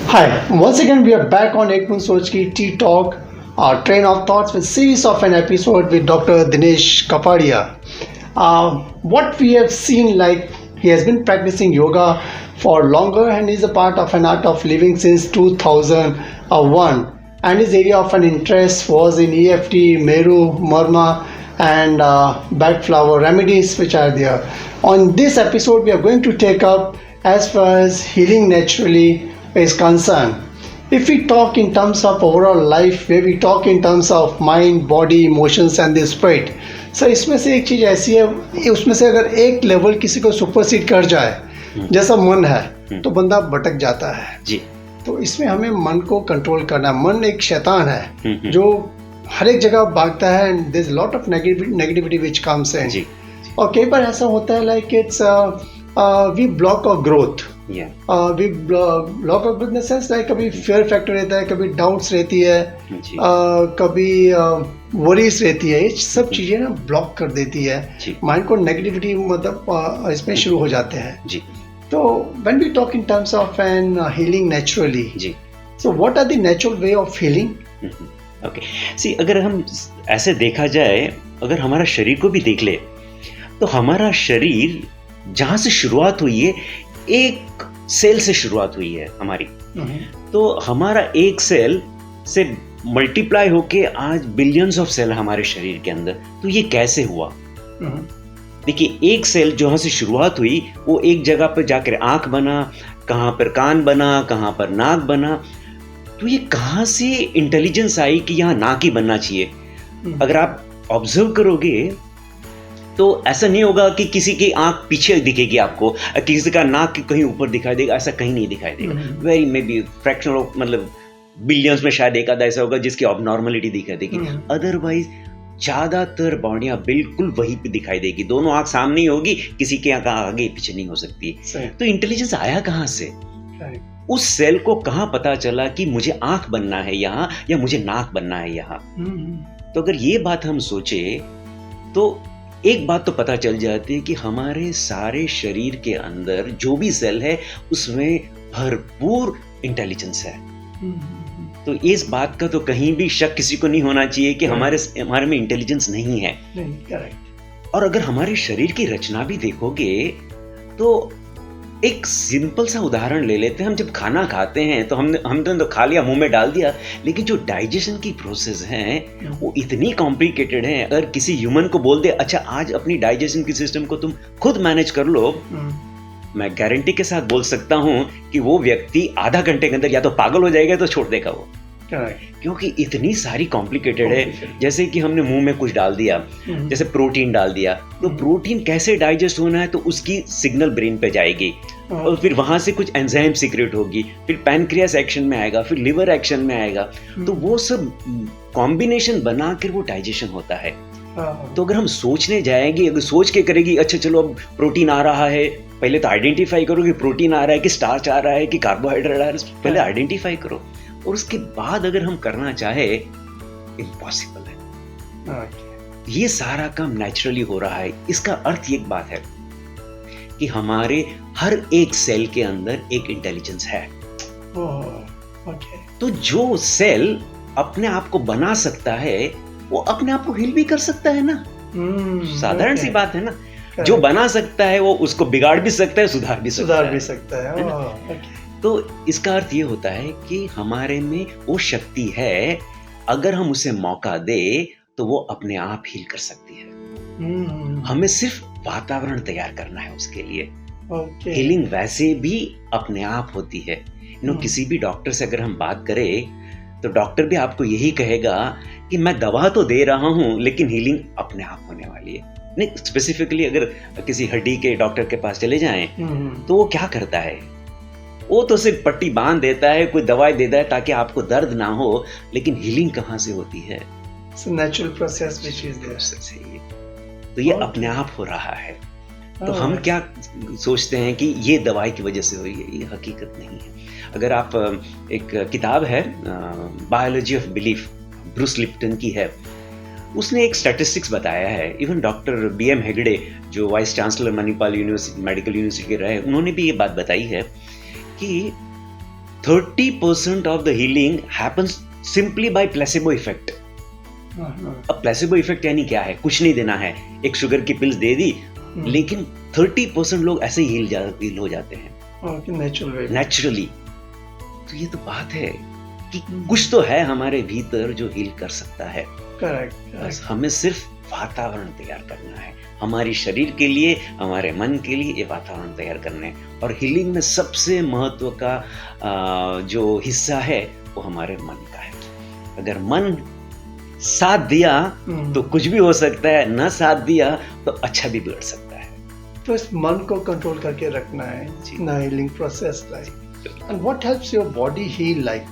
Hi, once again we are back on Ekman Sochki Tea Talk, our train of thoughts with series of an episode with Dr. Dinesh Kapadia. What we have seen, like he has been practicing yoga for longer and is a part of an art of living since 2001. And his area of an interest was in EFT, Meru, Marma, and bad flower remedies which are there. On this episode, we are going to take up as far as healing naturally is concerned. If we talk in terms of overall life, where we talk in terms of mind, body, emotions and the spirit, sir इसमें से एक चीज़ ऐसी है, उसमें से अगर एक level किसी को सुपरसीड कर जाए जैसा मन है तो बंदा भटक जाता है जी। तो इसमें हमें मन को कंट्रोल करना है। मन एक शैतान है जो हर एक जगह भागता है and there is lot of negativity which comes in. और कई बार ऐसा होता है like it's we block our growth, we block our growth in the sense like कभी फियर फैक्टर रहता है, कभी डाउट्स रहती है, कभी वरीज रहती है। ये सब चीज़ें ना ब्लॉक कर देती है माइंड को, नेगेटिविटी मतलब इसमें शुरू हो जाते हैं जी। तो when we talk in terms of an healing naturally जी, so what are the natural way of healing? Okay, see अगर हम ऐसे देखा जाए, अगर हमारा शरीर को भी देख ले तो हमारा शरीर जहाँ से शुरुआत हुई है, एक सेल से शुरुआत हुई है हमारी। तो हमारा एक सेल से मल्टीप्लाई होके आज बिलियंस ऑफ सेल हमारे शरीर के अंदर। तो ये कैसे हुआ? देखिए, एक सेल जहाँ से शुरुआत हुई वो एक जगह पर जाकर आंख बना, कहाँ पर कान बना, कहाँ पर नाक बना। तो ये कहाँ से इंटेलिजेंस आई कि यहाँ नाक ही बनना चाहिए? अगर आप ऑब्जर्व करोगे तो ऐसा नहीं होगा कि किसी की आंख पीछे दिखेगी आपको, किसी का नाक कहीं ऊपर दिखाई देगा, ऐसा कहीं नहीं दिखाई देगा। Very may be fractional of मतलब बिलियंस में शायद एक आधा ऐसा होगा जिसकी ऑबनॉर्मलिटी दिखाई देगी। अदरवाइज ज्यादातर बॉडियां बिल्कुल वहीं पे दिखाई देगी, दोनों आंख सामने ही होगी, किसी की आंख आगे पीछे नहीं हो सकती। तो इंटेलिजेंस आया कहाँ से? उस सेल को कहाँ पता चला कि मुझे आंख बनना है यहाँ या मुझे नाक बनना है यहाँ? तो अगर ये बात हम सोचे तो एक बात तो पता चल जाती है कि हमारे सारे शरीर के अंदर जो भी सेल है उसमें भरपूर इंटेलिजेंस है। तो इस बात का तो कहीं भी शक किसी को नहीं होना चाहिए कि हमारे में इंटेलिजेंस नहीं है। और अगर हमारे शरीर की रचना भी देखोगे तो एक सिंपल सा उदाहरण ले लेते हैं। हम जब खाना खाते हैं तो हमने तो खा लिया, मुंह में डाल दिया, लेकिन जो डाइजेशन की प्रोसेस है वो इतनी कॉम्प्लिकेटेड है। अगर किसी ह्यूमन को बोल दे अच्छा आज अपनी डाइजेशन की सिस्टम को तुम खुद मैनेज कर लो, मैं गारंटी के साथ बोल सकता हूं कि वो व्यक्ति आधा घंटे के अंदर या तो पागल हो जाएगा तो छोड़ देगा वो, क्योंकि इतनी सारी कॉम्प्लिकेटेड है। जैसे कि हमने मुंह में कुछ डाल दिया, जैसे प्रोटीन डाल दिया, तो प्रोटीन कैसे डाइजेस्ट होना है तो उसकी सिग्नल ब्रेन पे जाएगी और फिर वहां से कुछ एंजाइम सीक्रेट होगी, फिर पैनक्रियास एक्शन में आएगा, फिर लिवर एक्शन में आएगा। तो वो सब कॉम्बिनेशन बनाकर वो डाइजेशन होता है। तो अगर हम सोचने जाएंगे, अगर सोच के करेगी अच्छा चलो अब प्रोटीन आ रहा है, पहले तो आइडेंटिफाई करो कि प्रोटीन आ रहा है कि स्टार्च आ रहा है कि कार्बोहाइड्रेट आ रहा है, पहले आइडेंटिफाई करो और उसके बाद अगर हम करना चाहे इम्पॉसिबल है। ये सारा काम नेचुरली हो रहा है। इसका अर्थ एक बात है कि हमारे हर एक सेल के अंदर एक इंटेलिजेंस है। तो जो सेल अपने आप को बना सकता है वो अपने आप को हील भी कर सकता है ना। साधारण सी बात है ना। जो बना सकता है वो उसको बिगाड़ भी सकता है, सुधार भी सकता है। तो इसका अर्थ ये होता है कि हमारे में वो शक्ति है, अगर हम उसे मौका दे तो वो अपने आप हील कर सकती है। हमें सिर्फ वातावरण तैयार करना है उसके लिए। हीलिंग वैसे भी अपने आप होती है। किसी भी डॉक्टर से अगर हम बात करें तो डॉक्टर भी आपको यही कहेगा कि मैं दवा तो दे रहा हूं लेकिन हीलिंग अपने आप होने वाली है। नहीं, स्पेसिफिकली अगर किसी हड्डी के डॉक्टर के पास चले जाएं तो वो क्या करता है, वो तो सिर्फ पट्टी बांध देता है, कोई दवाई देता है ताकि आपको दर्द ना हो, लेकिन हीलिंग कहाँ से होती है? Natural process which is there. तो ये अपने आप हो रहा है। तो हम क्या सोचते हैं कि ये दवाई की वजह से हुई है, ये हकीकत नहीं है। अगर आप एक किताब है biology of belief, Bruce Lipton की है, उसने एक स्टैटिस्टिक्स बताया है। इवन डॉक्टर BM हेगड़े जो vice chancellor Manipal university medical university के रहे, उन्होंने भी ये बात बताई है कि 30% of the healing happens simply by placebo effect. अब प्लेसिबो इफेक्ट यानी क्या है? कुछ नहीं देना है, एक शुगर की पिल्स दे दी, लेकिन 30% लोग ऐसे ही हील हो जाते हैं नेचुरली। तो ये तो बात है कि कुछ तो है हमारे भीतर जो हील कर सकता है। करेक्ट। बस हमें सिर्फ वातावरण तैयार करना है, हमारी शरीर के लिए, हमारे मन के लिए ये वातावरण तैयार करना है। और हीलिंग में सबसे महत्व का जो हिस्सा है वो हमारे मन का है। अगर मन साथ दिया तो कुछ भी हो सकता है, ना साथ दिया तो अच्छा भी बिगड़ सकता है। तो इस मन को कंट्रोल करके रखना है ना healing process like. And what helps your body heal like?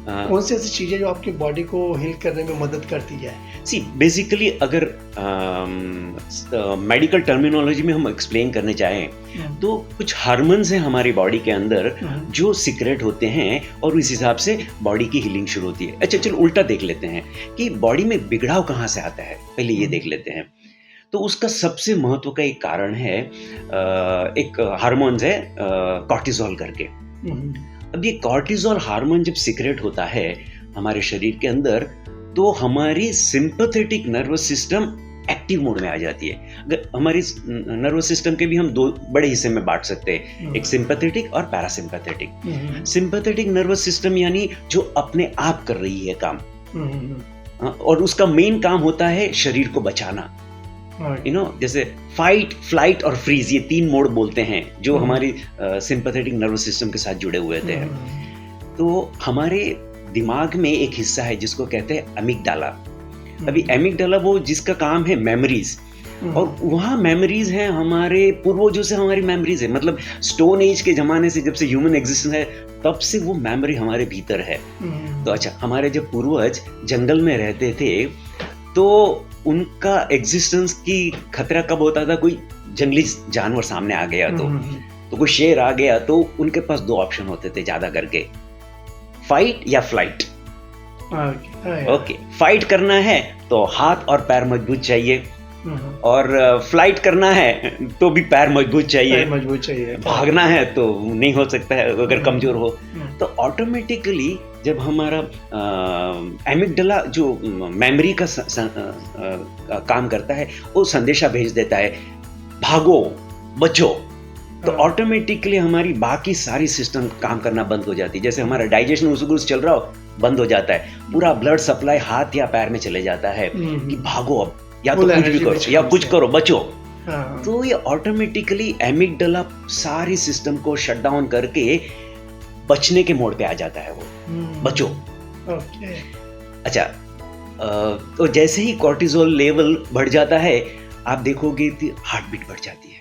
कौन सी ऐसी चीजें जो आपकी बॉडी को हील करने में मदद करती है? सी बेसिकली अगर मेडिकल टर्मिनोलॉजी में हम एक्सप्लेन करने चाहें तो कुछ हार्मोन्स हैं हमारी बॉडी के अंदर जो सीक्रेट होते हैं और उस हिसाब से बॉडी की हीलिंग शुरू होती है। अच्छा चलो उल्टा देख लेते हैं कि बॉडी में बिगड़ाव कहाँ से आता है, पहले ये देख लेते हैं। तो उसका सबसे महत्व का एक कारण है, एक हार्मोन्स है कॉर्टिसोल करके। अब ये कॉर्टिसोल हार्मोन जब सीक्रेट होता है हमारे शरीर के अंदर तो हमारी sympathetic nervous system active mode में आ जाती है। अगर हमारी नर्वस सिस्टम के भी हम दो बड़े हिस्से में बांट सकते हैं, एक सिंपैथेटिक और पैरासिम्पैथेटिक। सिंपैथेटिक नर्वस सिस्टम यानी जो अपने आप कर रही है काम, और उसका मेन काम होता है शरीर को बचाना। जैसे फाइट, फ्लाइट और फ्रीज, ये 3 मोड बोलते हैं जो हमारी सिंपैथेटिक नर्वस सिस्टम के साथ जुड़े हुए थे। तो हमारे दिमाग में एक हिस्सा है जिसको कहते हैं एमिगडाला। अभी एमिगडाला वो जिसका काम है मेमोरीज, और वहाँ मेमोरीज हैं हमारे पूर्वजों से, हमारी मेमोरीज है, मतलब स्टोन एज के जमाने से, जब से ह्यूमन एग्जिस्टेंस है तब से वो मेमोरी हमारे भीतर है। तो अच्छा, हमारे जब पूर्वज जंगल में रहते थे तो उनका एग्जिस्टेंस की खतरा कब होता था? कोई जंगली जानवर सामने आ गया तो कोई शेर आ गया तो उनके पास 2 ऑप्शन होते थे ज्यादा करके, फाइट या फ्लाइट। ओके, फाइट करना है तो हाथ और पैर मजबूत चाहिए, और फ्लाइट करना है तो भी पैर मजबूत चाहिए। भागना है तो नहीं हो सकता है अगर कमजोर हो। तो ऑटोमेटिकली जब हमारा एमिगडाला जो मेमोरी का काम करता है वो संदेशा भेज देता है भागो बचो, तो ऑटोमेटिकली हमारी बाकी सारी सिस्टम काम करना बंद हो जाती है। जैसे हमारा डाइजेशन उस चल रहा हो, बंद हो जाता है, पूरा ब्लड सप्लाई हाथ या पैर में चले जाता है कि भागो अब, या तो कुछ भी करो या कुछ करो, बचो। तो ये ऑटोमेटिकली एमिगडाला सारी सिस्टम को शट डाउन करके बचने के मोड पे आ जाता है, वो बचो। अच्छा, तो जैसे ही कॉर्टिसोल लेवल बढ़ जाता है आप देखोगे हार्ट बीट बढ़ जाती है।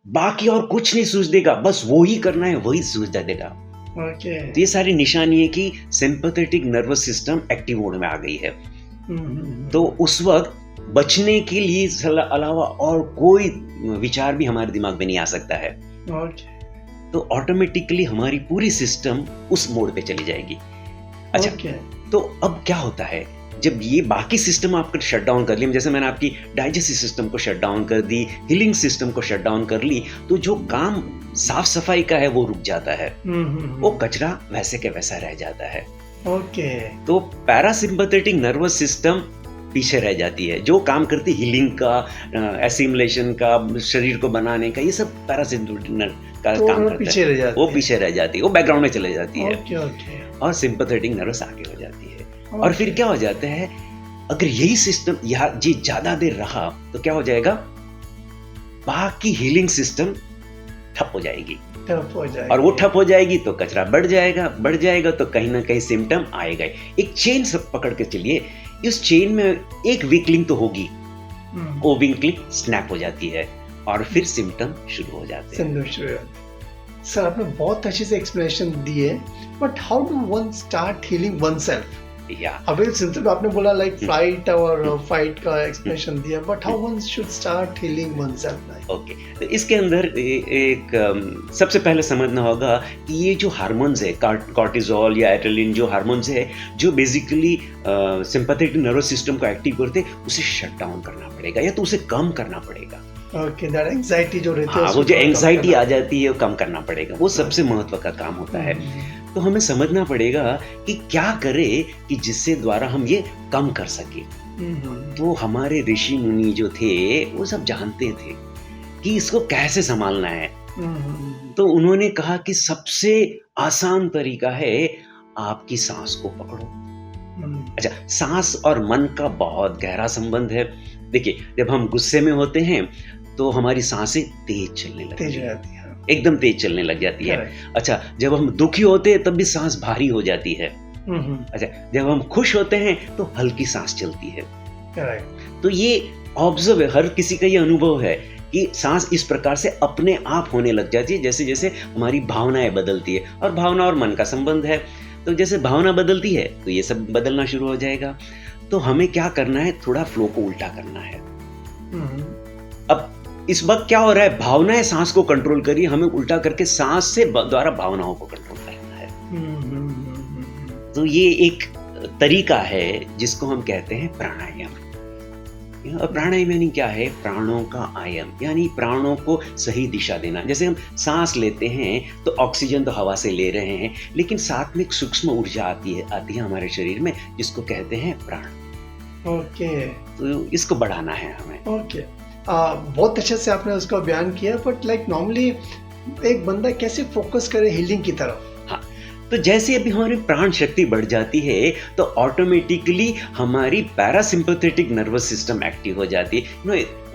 बाकी और कुछ नहीं सूझ देगा, बस वो ही करना है, वही सूझ देगा। तो ये सारी निशानी है कि sympathetic nervous system active mode में आ गई है। तो उस वक्त बचने के लिए अलावा और कोई विचार भी हमारे दिमाग में नहीं आ सकता है। तो ऑटोमेटिकली हमारी पूरी सिस्टम उस मोड पे चली जाएगी। अच्छा, तो अब क्या होता है जब ये बाकी सिस्टम आपको शट डाउन कर ली, जैसे मैंने आपकी डाइजेस्टिव सिस्टम को शट डाउन कर दी, हीलिंग सिस्टम को शट डाउन कर ली, तो जो काम साफ सफाई का है वो रुक जाता है, वो कचरा वैसे के वैसा रह जाता है। तो पैरासिम्पैथेटिक नर्वस सिस्टम पीछे रह जाती है, जो काम करती हीलिंग का, एसिमुलेशन का, शरीर को बनाने का, ये सब पैरासिम्पैथेटिक का काम करता है, वो पीछे रह जाती है, वो बैकग्राउंड में चले जाती है। और सिंपैथेटिक नर्वस आगे हो जाती है। और फिर क्या हो जाता है, अगर यही सिस्टम यहाँ जी ज्यादा देर रहा तो क्या हो जाएगा, बाकी हीलिंग सिस्टम ठप हो जाएगी। और वो ठप हो जाएगी तो कचरा बढ़ जाएगा तो कहीं ना कहीं सिम्टम आएगा। एक चेन सब पकड़ के चलिए, इस चेन में एक वीक लिंक तो होगी, वो वीक लिंक स्नैप हो जाती है और फिर सिम्टम शुरू हो जाते हैं। सर, आपने बहुत अच्छे से एक्सप्लेनेशन दी है, but how do one start healing one self? अभी सिंपल आपने बोला लाइक फ्लाइट और फाइट का एक्सप्लेनेशन दिया, but how one should start healing one self? Okay, तो इसके अंदर एक सबसे पहले समझना होगा कि ये जो हार्मोन्स है, कॉर्टिसोल या एड्रेनलिन, जो हार्मोन्स है जो बेसिकली सिंपैथेटिक नर्वस सिस्टम को एक्टिव करते हैं, उसे शट डाउन करना पड़ेगा या तो उसे कम करना पड़ेगा। ओके, दैट एंजाइटी जो रहती है हाँ, उसको वो जो थोड़ा कम एंग्जाइटी करना। आ जाती है वो कम करना पड़ेगा, वो सबसे महत्व का काम होता है। तो हमें समझना पड़ेगा कि क्या करें कि जिससे द्वारा हम ये कम कर सके। तो हमारे ऋषि मुनि जो थे वो सब जानते थे कि इसको कैसे संभालना है। तो उन्होंने कहा कि सबसे आसान तरीका है आपकी सांस को पकड़ो। अच्छा, सांस और मन का बहुत गहरा संबंध है। देखिए, जब हम गुस्से में होते हैं तो हमारी सांसें तेज चलने लगती तेज हो है, जाती है। एकदम तेज चलने लग जाती है। Correct. अच्छा, जब हम दुखी होते हैं तब भी सांस भारी हो जाती है। अच्छा, जब हम खुश होते हैं तो हल्की सांस चलती है। करेक्ट। तो ये ऑब्जर्व है, हर किसी का ये अनुभव है कि सांस इस प्रकार से अपने आप होने लग जाती है जैसे जैसे हमारी भावनाएं बदलती है, और भावना और मन का संबंध है। तो जैसे भावना बदलती है तो ये सब बदलना शुरू हो जाएगा। तो हमें क्या करना है, थोड़ा फ्लो को उल्टा करना है। अब इस वक्त क्या हो रहा है, भावनाएं सांस को कंट्रोल करिए, हमें उल्टा करके सांस से द्वारा भावनाओं को कंट्रोल करना है। तो ये एक तरीका है जिसको हम कहते हैं प्राणायाम। और प्राणायाम यानी क्या है, प्राणों का आयाम, यानी प्राणों को सही दिशा देना। जैसे हम सांस लेते हैं तो ऑक्सीजन तो हवा से ले रहे हैं, लेकिन साथ में एक सूक्ष्म ऊर्जा आती है हमारे शरीर में जिसको कहते हैं प्राण। ओके। तो इसको बढ़ाना है हमें। ओके, बहुत अच्छे से आपने उसका बयान किया, बट लाइक नॉर्मली एक बंदा कैसे फोकस करे हीलिंग की तरफ? हाँ, तो जैसे अभी हमारी प्राण शक्ति बढ़ जाती है तो ऑटोमेटिकली हमारी पैरासिम्पैथेटिक नर्वस सिस्टम एक्टिव हो जाती है।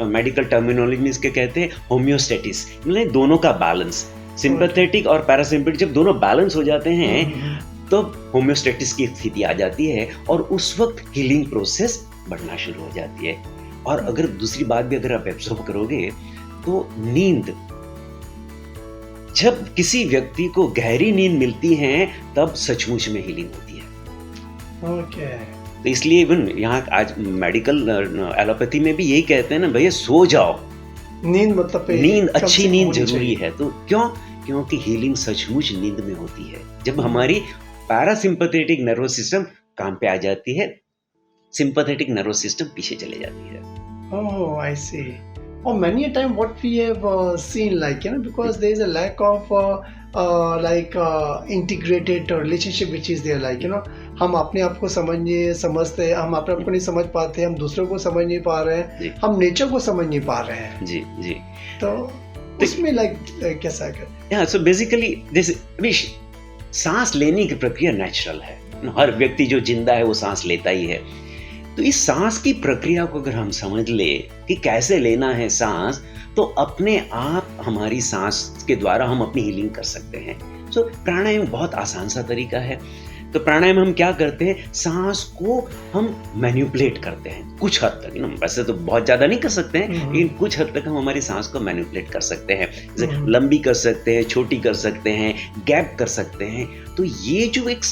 मेडिकल टर्मिनोलॉजी में इसके कहते हैं होम्योस्टेटिस, मतलब दोनों का बैलेंस। सिंपैथेटिक और पैरासिम्पैथेटिक जब दोनों बैलेंस हो जाते हैं तो होम्योस्टेटिस की स्थिति आ जाती है और उस वक्त हीलिंग प्रोसेस बढ़ना शुरू हो जाती है। और अगर दूसरी बात भी अगर आप ऑब्जर्व करोगे तो नींद, जब किसी व्यक्ति को गहरी नींद मिलती है तब सचमुच में हीलिंग होती है। ओके। तो इसलिए इवन यहाँ आज मेडिकल एलोपैथी में भी यही कहते हैं ना, भैया सो जाओ। नींद मतलब नींद, अच्छी नींद जरूरी है। तो क्यों? क्योंकि हीलिंग सचमुच नींद में होती है जब हमारी पैरासिम्पैथेटिक नर्वस सिस्टम काम पे आ जाती है, सिंपैथेटिक नर्वस सिस्टम पीछे चले जाती है। Oh, I see. Or many a time what we have seen, like, because there is a lack of integrated relationship which is there, like, हम अपने आप को समझते हैं, हम अपने आप को नहीं समझ पाते, हम दूसरों को समझ नहीं पा रहे हैं, हम नेचर को समझ नहीं पा रहे हैं। जी जी। तो उसमें कैसा है? सो बेसिकली जैसे सांस लेने की प्रक्रिया नेचुरल है, हर व्यक्ति जो जिंदा है वो सांस लेता ही है। तो इस सांस की प्रक्रिया को अगर हम समझ ले कि कैसे लेना है सांस, तो अपने आप हमारी सांस के द्वारा हम अपनी हीलिंग कर सकते हैं। सो प्राणायाम बहुत आसान सा तरीका है। तो प्राणायाम हम क्या करते हैं, सांस को हम मैनिपुलेट करते हैं कुछ हद तक। वैसे तो बहुत ज्यादा नहीं कर सकते हैं, लेकिन कुछ हद तक हम हमारी सांस को मैनिपुलेट कर सकते हैं। जैसे लंबी कर सकते हैं, छोटी कर सकते हैं, गैप कर सकते हैं। तो ये जो एक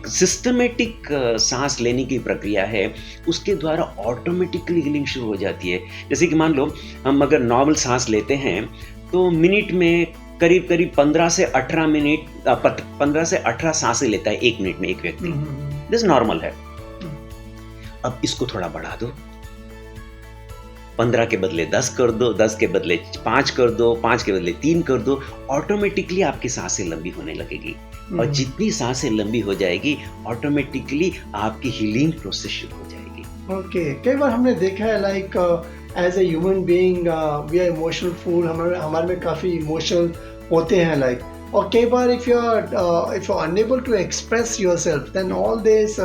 सिस्टमेटिक सांस लेने की प्रक्रिया है, उसके द्वारा ऑटोमेटिकली हीलिंग शुरू हो जाती है। जैसे कि मान लो हम अगर नॉर्मल सांस लेते हैं तो मिनट में करीब 15 से 18 सांसें लेता है एक मिनट में एक व्यक्ति। दिस नॉर्मल है। अब इसको थोड़ा बढ़ा दो, 15 के बदले 10 कर दो, 10 के बदले 5 कर दो, 5 के बदले 3 कर दो, ऑटोमेटिकली आपकी सांसें लंबी होने लगेगी। और जितनी सांसें लंबी हो जाएगी ऑटोमेटिकली आपकी हीलिंग प्रोसेस शुरू हो जाएगी। ओके, कई बार हमने देखा है like as a human being we are emotional food, हमारे में काफ़ी इमोशनल होते हैं लाइक, और कई बार if you are unable to express yourself then all this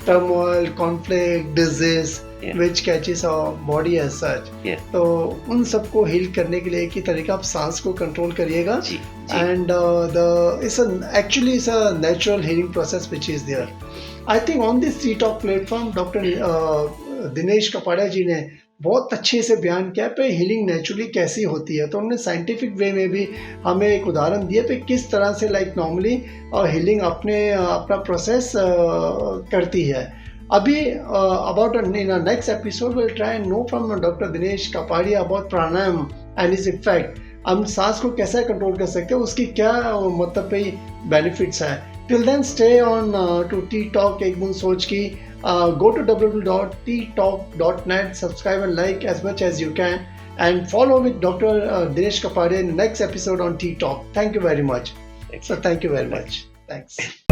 turmoil, conflict, disease which catches our body as such. तो उन सबको हील करने के लिए एक ही तरीका, आप सांस को कंट्रोल करिएगा, and actually it's a natural healing process which is there. I think on this Tea Talk platform doctor Dinesh Kapadia ji ने बहुत अच्छे से बयान किया पे हीलिंग नेचुरली कैसी होती है। तो उन्होंने साइंटिफिक वे में भी हमें एक उदाहरण दिया पे किस तरह से लाइक नॉर्मली हीलिंग अपना प्रोसेस करती है। Abhi, in our next episode, we'll try and know from Dr. Dinesh Kapadia about pranayam and its effect. हम सांस को कैसे कंट्रोल कर सकते हैं, उसकी क्या मतलब पे बेनिफिट्स है। Till then, stay on to Tea Talk एक बूंद सोच की. Go to www.teatalk.net, subscribe and like as much as you can. and follow with Dr. Dinesh Kapadia in the next episode on Tea Talk. Thank you very much. Thank So you. thank you very much. Thanks.